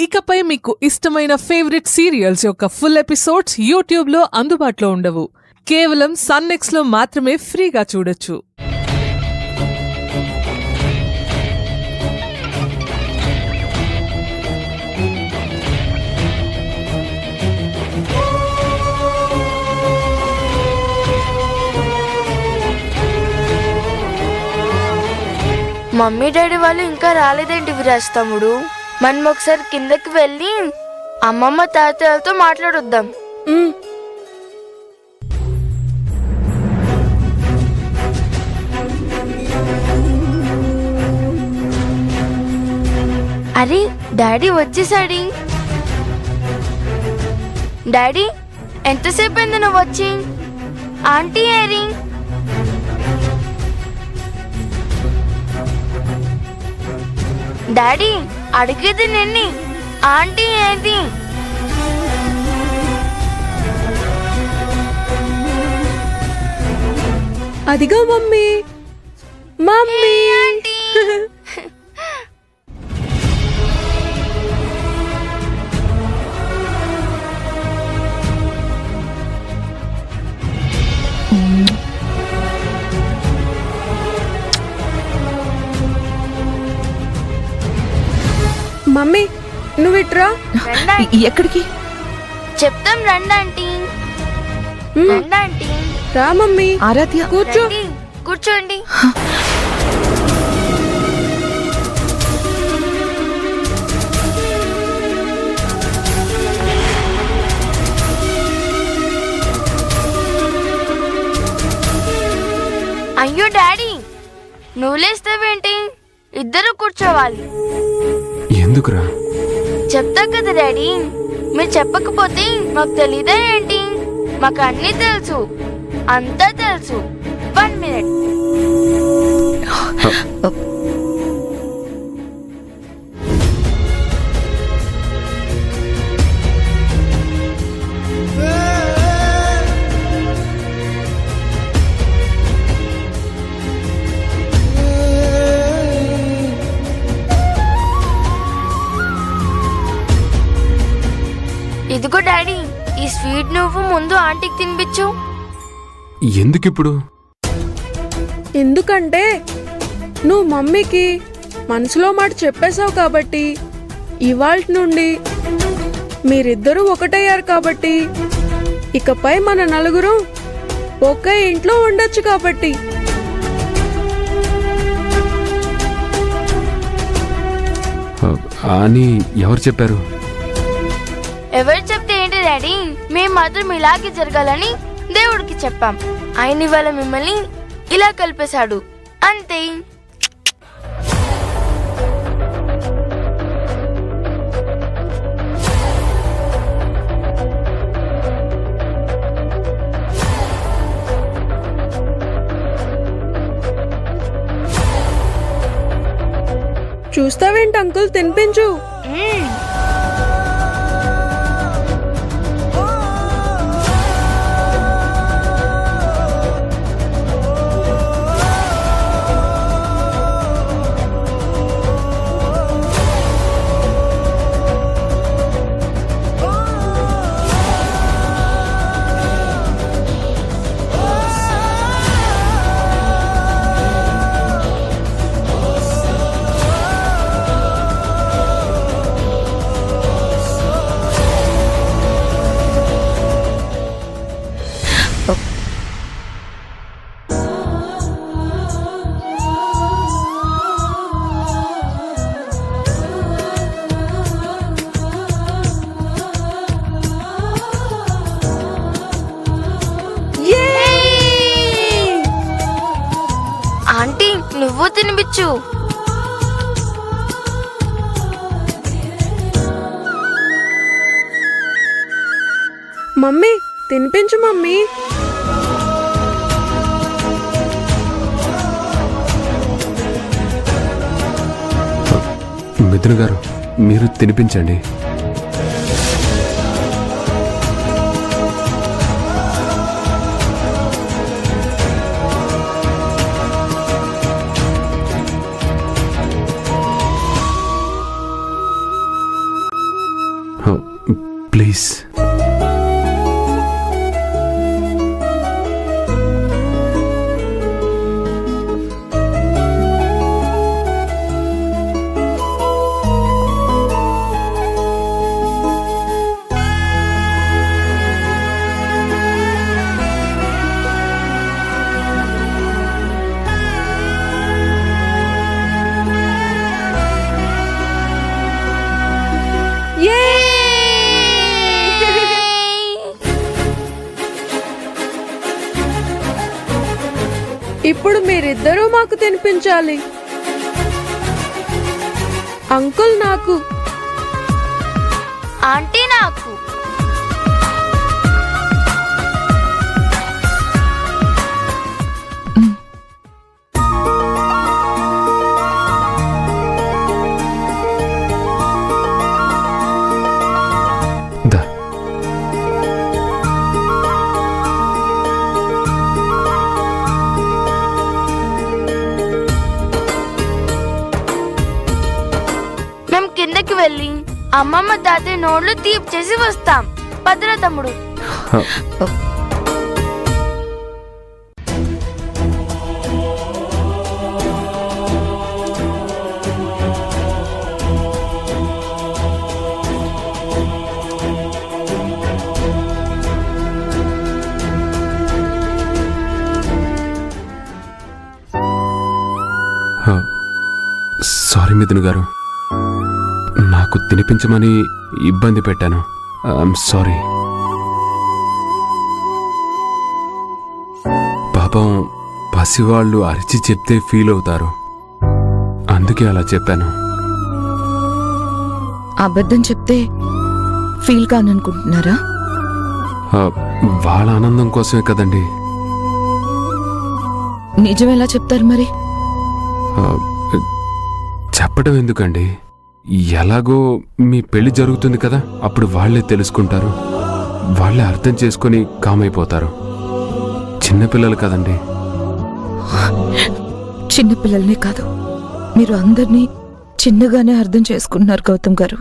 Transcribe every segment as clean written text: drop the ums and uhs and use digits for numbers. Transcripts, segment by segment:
ఇకపై మీకు ఇష్టమైన ఫేవరెట్ సీరియల్స్ యొక్క ఫుల్ ఎపిసోడ్స్ యూట్యూబ్లో అందుబాటులో ఉండవు. కేవలం సన్నెక్స్లో మాత్రమే ఫ్రీగా చూడొచ్చు. మమ్మీ డాడీ వాళ్ళు ఇంకా రాలేదేంటి విరాజ్ తమ్ముడు? మనం ఒకసారి కిందకి వెళ్ళి అమ్మమ్మ తాతయ్యలతో మాట్లాడొద్దాం. అరే డాడీ వచ్చేసాడి. డాడీ ఎంతసేపు అయింది నువ్వు వచ్చి? ఆంటీ ఏరి? డాడీ అడిగేది నిన్ని, ఆంటీ ఏది? అదిగో మమ్మీ. మమ్మీ ఆంటీ మమ్మీ నువ్వు ఇట్రా. ఎక్కడికి? చెప్తాం రండి ఆంటీ. రండి ఆంటీ. రా మమ్మీ. ఆరాధ్య కూర్చో. రండి, కూర్చోండి. అయ్యో డాడీ నువ్వు లేస్తావేంటి? ఇద్దరు కూర్చోవాలి. ఎందుకురా? చెప్తా కదా డాడీ. మీరు చెప్పకపోతే మాకు తెలీదా ఏంటి? మాకు అన్నీ తెలుసు, అంతా తెలుసు. 1 minute. ఇదిగో డాడీ, ఈ స్వీట్ నువ్వు ముందు ఆంటీకి తినిపించు. ఎందుకిప్పుడు? ఎందుకంటే నువ్వు మమ్మీకి మనసులో మాట చెప్పేశావు కాబట్టి, ఇవాల్టి నుండి మీరిద్దరూ ఒకటయ్యారు కాబట్టి, ఇకపై మన నలుగురు ఒకే ఇంట్లో ఉండొచ్చు కాబట్టి. అని ఎవరు చెప్పారు? ఎవరు చెప్తే ఏంటి డాడీ? మేము మాత్రం ఇలాగే జరగాలని దేవుడికి చెప్పాం. ఆయన ఇవాళ మిమ్మల్ని ఇలా కలిపేశాడు అంతే. చూస్తావేంటి అంకుల్, తినిపించు. ఆంటీ నువ్వు తినిపించు. మమ్మీ తినిపించు మమ్మీ. మిథున్ గారు మీరు తినిపించండి. ప్లీజ్. ఇప్పుడు మీరిద్దరూ మాకు తినిపించాలి. అంకుల్ నాకు, ఆంటీ నాకు. దా. మేము కిందకి వెళ్ళి అమ్మమ్మ తాతయ్య నోళ్ళు తీపి చేసి వస్తాం. భద్ర తమ్ముడు. సారీ మిథున్ గారు, నాకు తినిపించమని ఇబ్బంది పెట్టాను. I'm sorry. పాపం పసివాళ్ళు అరిచి చెప్తే ఫీల్ అవుతారు, అందుకే అలా చెప్పాను. అబద్ధం చెప్తే ఫీల్ కాననుకుంటున్నారా? వాళ్ళ ఆనందం కోసమే కదండి. నిజం ఎలా చెప్తారు మరి? చెప్పడం ఎందుకండి, ఎలాగో మీ పెళ్లి జరుగుతుంది కదా, అప్పుడు వాళ్లే తెలుసుకుంటారు, వాళ్లే అర్థం చేసుకొని కామైపోతారు. చిన్నపిల్లలు కదండి. చిన్నపిల్లల్నే కాదు, మీరు అందరినీ చిన్నగానే అర్థం చేసుకుంటున్నారు గౌతమ్ గారు.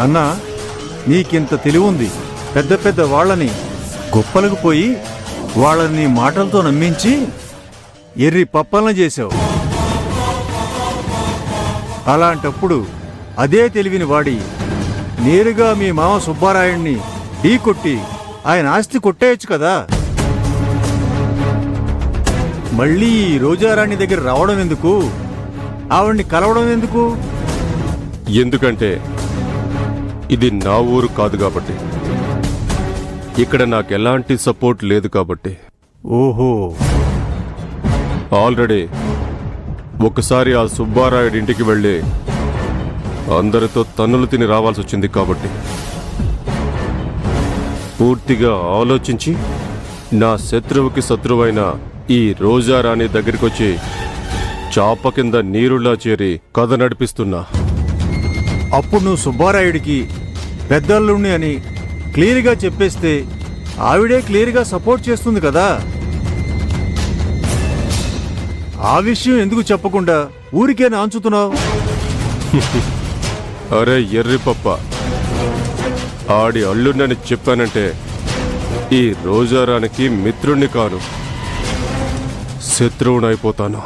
అన్నా, నీకింత తెలివుంది, పెద్ద పెద్ద వాళ్ళని గొప్పలకు పోయి వాళ్ళని మాటలతో నమ్మించి ఎర్రి పప్పలను చేశావు. అలాంటప్పుడు అదే తెలివిని వాడి నేరుగా మీ మామ సుబ్బారాయుణ్ణి ఢీ కొట్టి ఆయన ఆస్తి కొట్టేయచ్చు కదా. మళ్ళీ ఈ రోజారాణి దగ్గర రావడం ఎందుకు? ఆవిడ్ని కలవడం ఎందుకు? ఎందుకంటే ఇది నా ఊరు కాదు కాబట్టి, ఇక్కడ నాకెలాంటి సపోర్ట్ లేదు కాబట్టి. ఓహో, ఆల్రెడీ ఒకసారి ఆ సుబ్బారాయుడి ఇంటికి వెళ్ళి అందరితో తన్నులు తిని రావాల్సి వచ్చింది కాబట్టి పూర్తిగా ఆలోచించి నా శత్రువుకి శత్రువైన ఈ రోజారాణి దగ్గరికొచ్చి చాప కింద నీరులా చేరి కథ నడిపిస్తున్నా. అప్పుడు నువ్వు సుబ్బారాయుడికి పెద్దల్లుణ్ణి అని క్లియర్గా చెప్పేస్తే ఆవిడే క్లియర్గా సపోర్ట్ చేస్తుంది కదా. ఆ విషయం ఎందుకు చెప్పకుండా ఊరికే నాంచుతున్నావు? అరే ఎర్రి పప్ప, ఆడి అల్లుండని చెప్పానంటే ఈ రోజారానికి మిత్రుణ్ణి కాను, శత్రువునైపోతాను.